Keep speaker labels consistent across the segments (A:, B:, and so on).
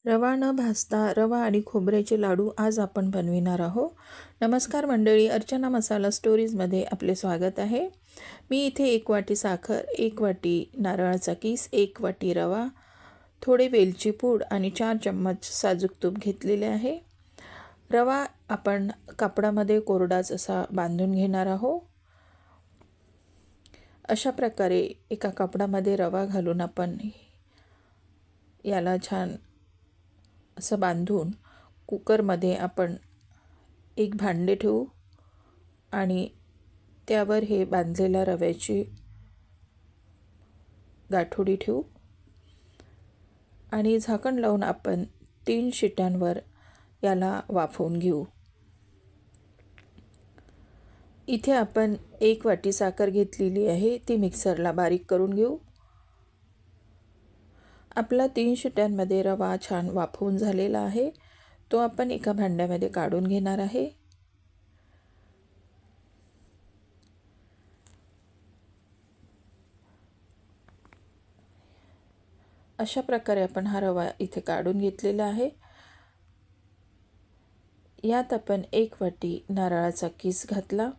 A: रवा न भाजता रवा आणि खोबऱ्याचे लाडू आज आपण बनविणार आहोत। नमस्कार मंडळी, अर्चना मसाला स्टोरीजमध्ये आपले स्वागत आहे। मी इथे 1 वाटी साखर, 1 वाटी नारळाचा किस, 1 वाटी रवा, थोडे वेलची पूड आणि 4 चम्मच साजूक तूप घेतलेले आहे। रवा आपण कापडामध्ये कोरडाच असा बांधून घेणार आहोत। अशा प्रकारे एका कापडामध्ये रवा घालून आपण याला छान असं बांधून कुकरमध्ये आपण एक भांडे ठेवू आणि त्यावर हे बांधलेल्या रव्याची गाठोडी ठेवू आणि झाकण लावून आपण 3 शिट्यांवर याला वाफवून घेऊ। इथे आपण 1 वाटी साखर घेतलेली आहे, ती मिक्सरला बारीक करून घेऊ। आपला 3 शिट्यांमध्ये रवा छान वाफवून झालेला आहे, तो आपण एका भांड्यामध्ये काढून घेणार आहे। अशा प्रकारे आपण हा रवा इथे काढून घेतलेला आहे। यात आपण 1 वाटी नारळाचा किस घातला,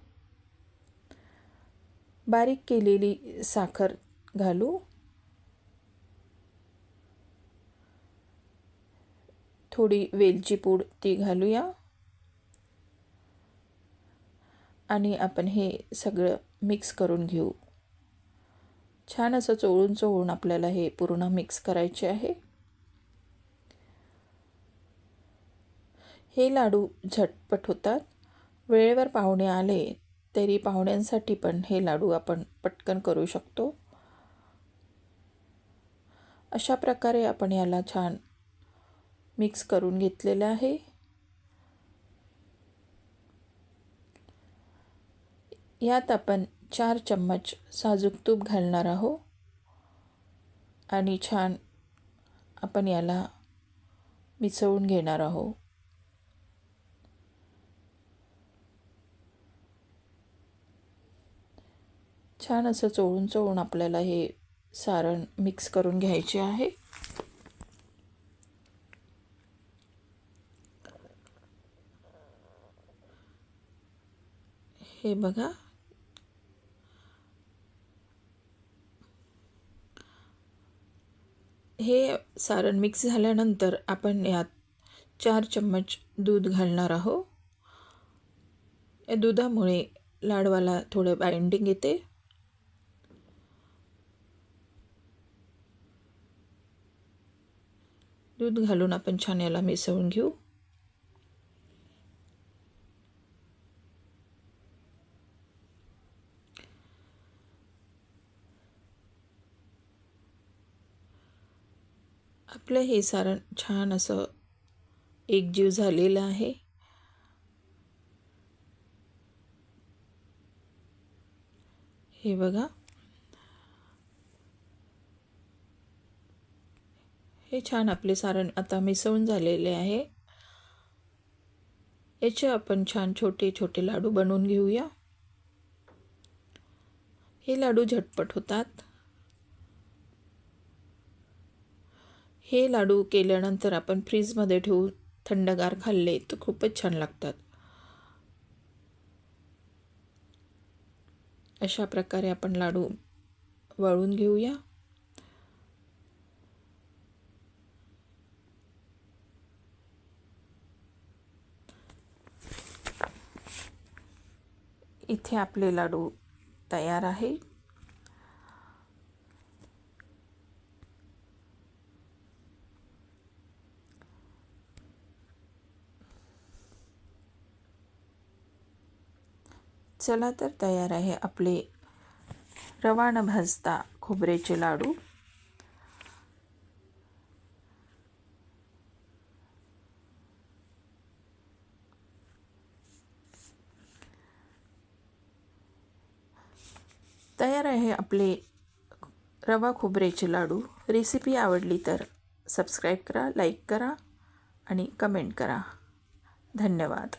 A: बारीक केलेली साखर घालू, थोडी वेलची पूड ती घालूया आणि आपण हे सगळं मिक्स करून घेऊ। छान असं चोळून आपल्याला हे पूर्ण मिक्स करायचे आहे। हे लाडू झटपट होतात। वेळेवर पाहुणे आले तरी पाहुण्यांसाठी पण हे लाडू आपण पटकन करू शकतो। अशा प्रकारे आपण याला छान मिक्स करून घेतलेलं आहे। यात आपण 4 चम्मच साजूक तूप घालणार आहोत आणि छान आपण याला मिसळून घेणार आहोत। छान असं चोळून आपल्याला हे सारण मिक्स करून घ्यायचे आहे। हे बघा, हे सारण मिक्स झाल्यानंतर आपण यात 4 चम्मच दूध घालणार आहोत। या दुधामुळे लाडवाला थोडं बाइंडिंग येते। दूध घालून आपण छान याला मिसळून घेऊ। आपलं हे सारण छान असं एकजीव झालेलं आहे। हे बघा, हे छान आपले सारण आता मिसळून झालेले आहे। याचे आपण छान छोटे छोटे लाडू बनवून घेऊया। हे लाडू झटपट होतात। हे लाडू केल्यानंतर आपण फ्रीजमध्ये ठेवून थंडगार खाल्ले तर खूपच छान लागतात। अशा प्रकारे आपण लाडू वळून घेऊया। इथे आपले लाडू तयार आहे। चला तर तयार आहे आपले रवा न भाजता खोबऱ्याचे लाडू। तयार आहे आपले रवा खोबऱ्याचे लाडू। रेसिपी आवडली तर सबस्क्राईब करा, लाईक करा आणि कमेंट करा। धन्यवाद।